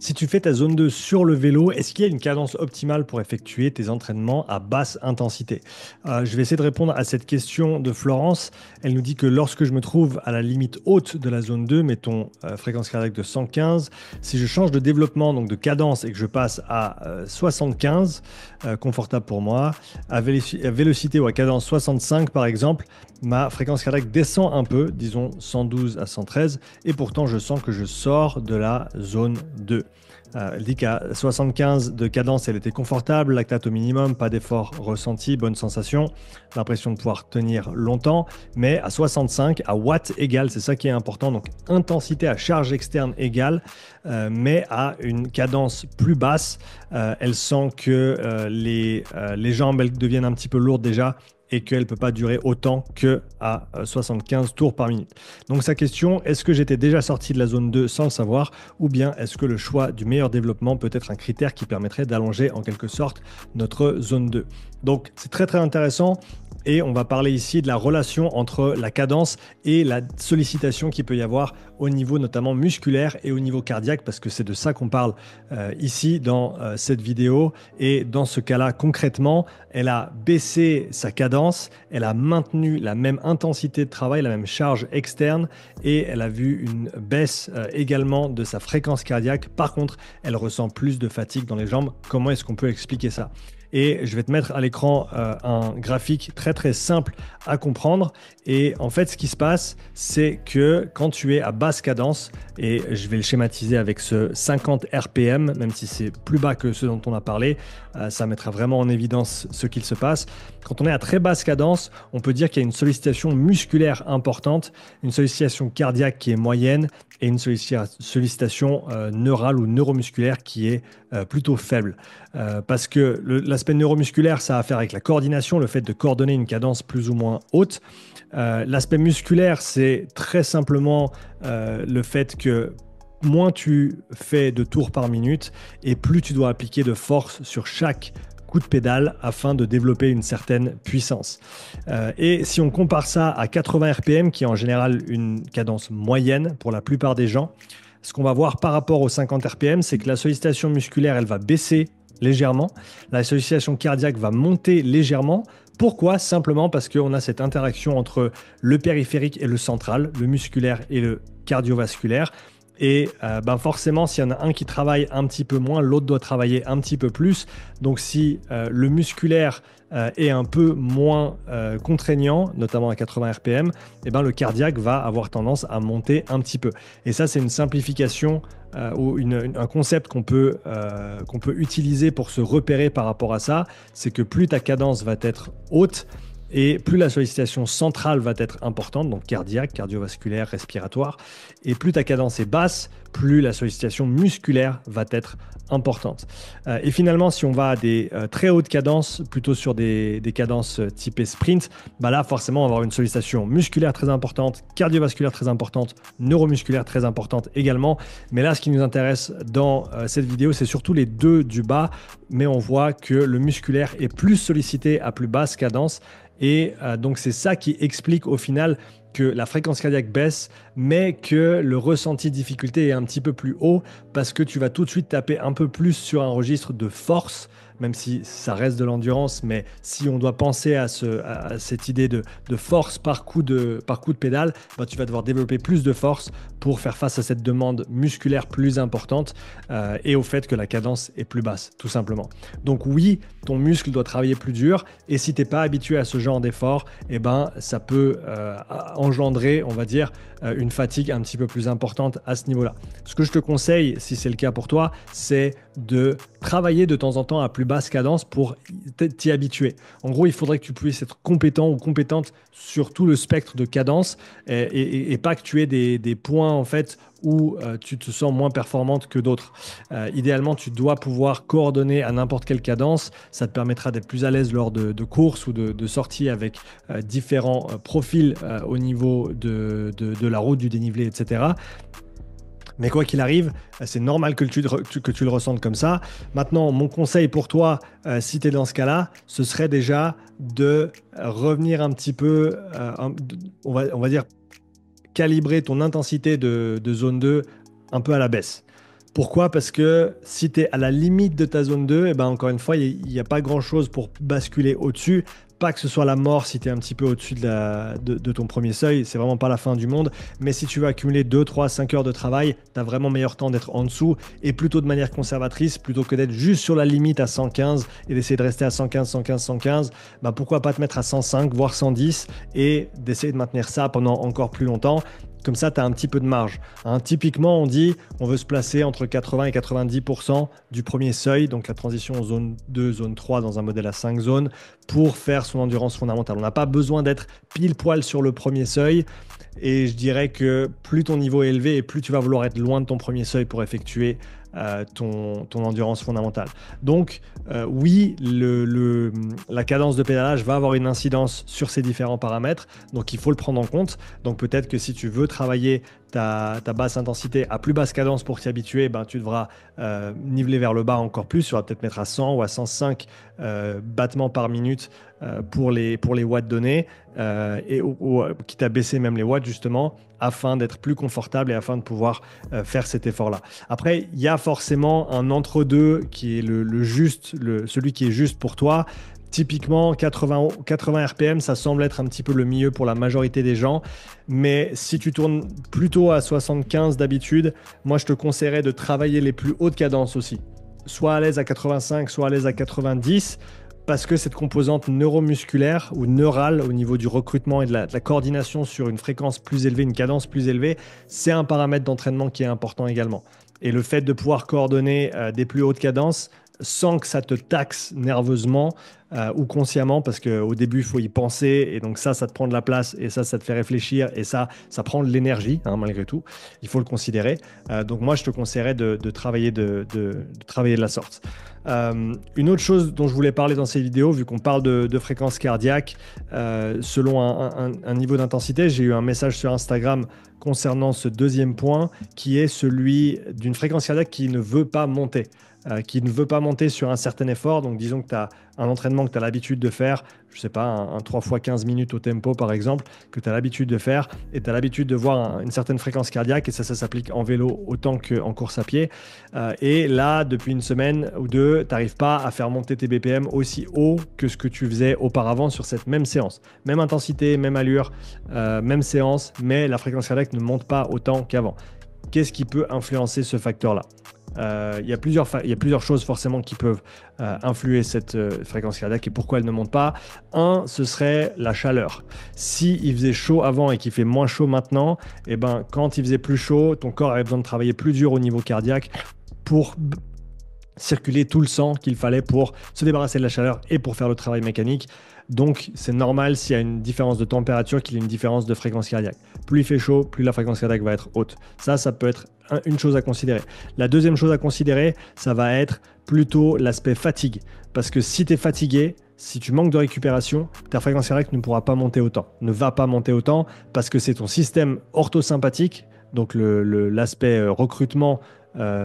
Si tu fais ta zone 2 sur le vélo, est-ce qu'il y a une cadence optimale pour effectuer tes entraînements à basse intensité? Je vais essayer de répondre à cette question de Florence. Elle nous dit que lorsque je me trouve à la limite haute de la zone 2, mettons fréquence cardiaque de 115, si je change de développement, donc de cadence, et que je passe à 75, confortable pour moi, à vélocité ou à cadence 65 par exemple, ma fréquence cardiaque descend un peu, disons 112 à 113, et pourtant je sens que je sors de la zone 2. Elle dit qu'à 75 de cadence, elle était confortable, lactate au minimum, pas d'effort ressenti, bonne sensation, l'impression de pouvoir tenir longtemps, mais à 65, à watts égal, c'est ça qui est important, donc intensité à charge externe égale, mais à une cadence plus basse, elle sent que les jambes elles deviennent un petit peu lourdes déjà, et qu'elle ne peut pas durer autant qu'à 75 tours par minute. Donc sa question, est-ce que j'étais déjà sorti de la zone 2 sans le savoir, ou bien est-ce que le choix du meilleur développement peut être un critère qui permettrait d'allonger en quelque sorte notre zone 2? Donc c'est très très intéressant. Et on va parler ici de la relation entre la cadence et la sollicitation qu'il peut y avoir au niveau notamment musculaire et au niveau cardiaque, parce que c'est de ça qu'on parle ici dans cette vidéo. Et dans ce cas-là, concrètement, elle a baissé sa cadence, elle a maintenu la même intensité de travail, la même charge externe, et elle a vu une baisse également de sa fréquence cardiaque. Par contre, elle ressent plus de fatigue dans les jambes. Comment est-ce qu'on peut expliquer ça? Et je vais te mettre à l'écran un graphique très très simple à comprendre. Et en fait, ce qui se passe, c'est que quand tu es à basse cadence, et je vais le schématiser avec ce 50 RPM, même si c'est plus bas que ce dont on a parlé, ça mettra vraiment en évidence ce qu'il se passe. Quand on est à très basse cadence, on peut dire qu'il y a une sollicitation musculaire importante, une sollicitation cardiaque qui est moyenne et une sollicitation neurale ou neuromusculaire qui est plutôt faible. Parce que l'aspect neuromusculaire, ça a à faire avec la coordination, le fait de coordonner une cadence plus ou moins haute. L'aspect musculaire, c'est très simplement le fait que moins tu fais de tours par minute et plus tu dois appliquer de force sur chaque coup de pédale afin de développer une certaine puissance. Et si on compare ça à 80 RPM, qui est en général une cadence moyenne pour la plupart des gens, ce qu'on va voir par rapport aux 50 RPM, c'est que la sollicitation musculaire, elle va baisser légèrement, la sollicitation cardiaque va monter légèrement. Pourquoi? Simplement parce qu'on a cette interaction entre le périphérique et le central, le musculaire et le cardiovasculaire. Et forcément, s'il y en a un qui travaille un petit peu moins, l'autre doit travailler un petit peu plus. Donc si le musculaire est un peu moins contraignant, notamment à 80 RPM, le cardiaque va avoir tendance à monter un petit peu. Et ça, c'est une simplification ou un concept qu'on peut utiliser pour se repérer par rapport à ça. C'est que plus ta cadence va être haute, et plus la sollicitation centrale va être importante, donc cardiaque, cardiovasculaire, respiratoire, et plus ta cadence est basse, plus la sollicitation musculaire va être importante. Et finalement, si on va à des très hautes cadences, plutôt sur des cadences typées sprint, là, forcément, on va avoir une sollicitation musculaire très importante, cardiovasculaire très importante, neuromusculaire très importante également. Mais là, ce qui nous intéresse dans cette vidéo, c'est surtout les deux du bas, mais on voit que le musculaire est plus sollicité à plus basse cadence. Et donc c'est ça qui explique au final que la fréquence cardiaque baisse, mais que le ressenti de difficulté est un petit peu plus haut parce que tu vas tout de suite taper un peu plus sur un registre de force, même si ça reste de l'endurance, mais si on doit penser à cette idée de force par coup de pédale, tu vas devoir développer plus de force pour faire face à cette demande musculaire plus importante et au fait que la cadence est plus basse, tout simplement. Donc oui, ton muscle doit travailler plus dur et si tu n'es pas habitué à ce genre d'effort, ça peut engendrer, on va dire, une fatigue un petit peu plus importante à ce niveau-là. Ce que je te conseille, si c'est le cas pour toi, c'est de travailler de temps en temps à plus basse cadence pour t'y habituer. En gros, il faudrait que tu puisses être compétent ou compétente sur tout le spectre de cadence et pas que tu aies des points en fait où tu te sens moins performante que d'autres. Idéalement, tu dois pouvoir coordonner à n'importe quelle cadence. Ça te permettra d'être plus à l'aise lors de courses ou de sorties avec différents profils au niveau de la route, du dénivelé, etc. Mais quoi qu'il arrive, c'est normal que tu le ressentes comme ça. Maintenant, mon conseil pour toi, si tu es dans ce cas-là, ce serait déjà de revenir un petit peu, on va dire, calibrer ton intensité de zone 2 un peu à la baisse. Pourquoi? Parce que si tu es à la limite de ta zone 2, et ben encore une fois, il n'y a pas grand-chose pour basculer au-dessus. Pas que ce soit la mort si tu es un petit peu au-dessus de ton premier seuil, c'est vraiment pas la fin du monde. Mais si tu veux accumuler 2, 3, 5 heures de travail, tu as vraiment meilleur temps d'être en dessous et plutôt de manière conservatrice, plutôt que d'être juste sur la limite à 115 et d'essayer de rester à 115, 115, 115. Bah pourquoi pas te mettre à 105, voire 110 et d'essayer de maintenir ça pendant encore plus longtemps. Comme ça, tu as un petit peu de marge. Hein. Typiquement, on dit on veut se placer entre 80 et 90% du premier seuil, donc la transition zone 2, zone 3 dans un modèle à 5 zones, pour faire son endurance fondamentale. On n'a pas besoin d'être pile poil sur le premier seuil. Et je dirais que plus ton niveau est élevé et plus tu vas vouloir être loin de ton premier seuil pour effectuer ton endurance fondamentale. Donc, oui, la cadence de pédalage va avoir une incidence sur ces différents paramètres. Donc, il faut le prendre en compte. Donc, peut-être que si tu veux travailler ta basse intensité à plus basse cadence pour t'y habituer, ben, tu devras niveler vers le bas encore plus. Tu vas peut-être mettre à 100 ou à 105 battements par minute pour les watts donnés ou quitte à baisser même les watts justement afin d'être plus confortable et afin de pouvoir faire cet effort-là. Après, il y a forcément un entre-deux qui est celui qui est juste pour toi. Typiquement, 80 RPM, ça semble être un petit peu le mieux pour la majorité des gens. Mais si tu tournes plutôt à 75 d'habitude, moi, je te conseillerais de travailler les plus hautes cadences aussi. Soit à l'aise à 85, soit à l'aise à 90, parce que cette composante neuromusculaire ou neurale au niveau du recrutement et de la coordination sur une fréquence plus élevée, une cadence plus élevée, c'est un paramètre d'entraînement qui est important également. Et le fait de pouvoir coordonner des plus hautes cadences, sans que ça te taxe nerveusement ou consciemment, parce qu'au début, il faut y penser, et donc ça te prend de la place, et ça te fait réfléchir, et ça prend de l'énergie, hein, malgré tout. Il faut le considérer. Donc moi, je te conseillerais de travailler de travailler de la sorte. Une autre chose dont je voulais parler dans ces vidéos, vu qu'on parle de fréquence cardiaque, selon un niveau d'intensité, j'ai eu un message sur Instagram concernant ce deuxième point, qui est celui d'une fréquence cardiaque qui ne veut pas monter. Qui ne veut pas monter sur un certain effort. Donc, disons que tu as un entraînement que tu as l'habitude de faire, je sais pas, un 3 x 15 minutes au tempo, par exemple, que tu as l'habitude de faire, et tu as l'habitude de voir une certaine fréquence cardiaque, et ça s'applique en vélo autant qu'en course à pied. Et là, depuis une semaine ou deux, tu n'arrives pas à faire monter tes BPM aussi haut que ce que tu faisais auparavant sur cette même séance. Même intensité, même allure, même séance, mais la fréquence cardiaque ne monte pas autant qu'avant. Qu'est-ce qui peut influencer ce facteur-là ? Il y a plusieurs choses forcément qui peuvent influer cette fréquence cardiaque et pourquoi elle ne monte pas. Un, ce serait la chaleur. Si il faisait chaud avant et qu'il fait moins chaud maintenant, et ben, quand il faisait plus chaud, ton corps avait besoin de travailler plus dur au niveau cardiaque pour circuler tout le sang qu'il fallait pour se débarrasser de la chaleur et pour faire le travail mécanique. Donc, c'est normal s'il y a une différence de température qu'il y ait une différence de fréquence cardiaque. Plus il fait chaud, plus la fréquence cardiaque va être haute. Ça peut être une chose à considérer. La deuxième chose à considérer, ça va être plutôt l'aspect fatigue. Parce que si tu es fatigué, si tu manques de récupération, ta fréquence cardiaque ne pourra pas monter autant. Ne va pas monter autant parce que c'est ton système orthosympathique, donc l'aspect recrutement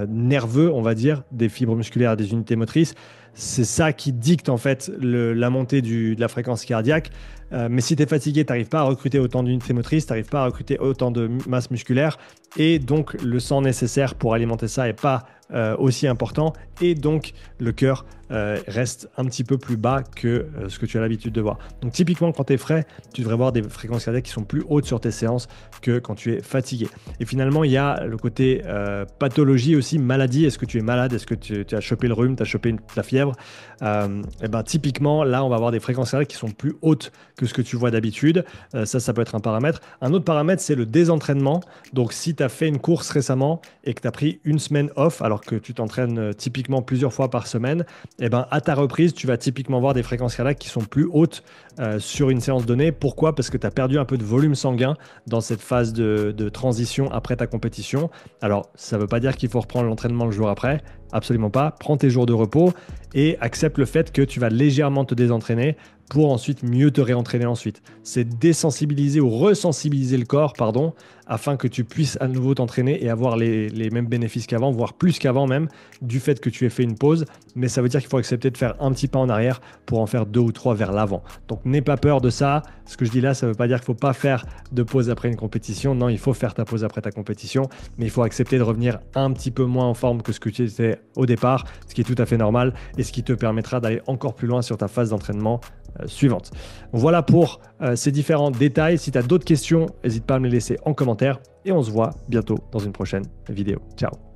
nerveux, on va dire, des fibres musculaires, des unités motrices. C'est ça qui dicte en fait la montée de la fréquence cardiaque. Mais si tu es fatigué, tu n'arrives pas à recruter autant d'unités motrices, tu n'arrives pas à recruter autant de masse musculaire. Et donc, le sang nécessaire pour alimenter ça n'est pas aussi important. Et donc, le cœur reste un petit peu plus bas que ce que tu as l'habitude de voir. Donc, typiquement, quand tu es frais, tu devrais voir des fréquences cardiaques qui sont plus hautes sur tes séances que quand tu es fatigué. Et finalement, il y a le côté pathologie aussi, maladie. Est-ce que tu es malade? Est-ce que tu as chopé le rhume? Tu as chopé la fièvre? Et ben, typiquement, là, on va avoir des fréquences cardiaques qui sont plus hautes que ce que tu vois d'habitude. Ça peut être un paramètre. Un autre paramètre, c'est le désentraînement. Donc, si tu as fait une course récemment et que tu as pris une semaine off, alors que tu t'entraînes typiquement plusieurs fois par semaine, et ben, à ta reprise, tu vas typiquement voir des fréquences cardiaques qui sont plus hautes sur une séance donnée. Pourquoi? Parce que tu as perdu un peu de volume sanguin dans cette phase de transition après ta compétition. Alors, ça ne veut pas dire qu'il faut reprendre l'entraînement le jour après. absolument pas. Prends tes jours de repos et accepte le fait que tu vas légèrement te désentraîner pour ensuite mieux te réentraîner ensuite. C'est désensibiliser ou resensibiliser le corps, pardon, afin que tu puisses à nouveau t'entraîner et avoir les mêmes bénéfices qu'avant, voire plus qu'avant même, du fait que tu aies fait une pause. Mais ça veut dire qu'il faut accepter de faire un petit pas en arrière pour en faire 2 ou 3 vers l'avant. Donc n'aie pas peur de ça. Ce que je dis là, ça ne veut pas dire qu'il ne faut pas faire de pause après une compétition. Non, il faut faire ta pause après ta compétition, mais il faut accepter de revenir un petit peu moins en forme que ce que tu étais au départ, ce qui est tout à fait normal et ce qui te permettra d'aller encore plus loin sur ta phase d'entraînement suivante. Voilà pour ces différents détails. Si tu as d'autres questions, n'hésite pas à me les laisser en commentaire et on se voit bientôt dans une prochaine vidéo. Ciao.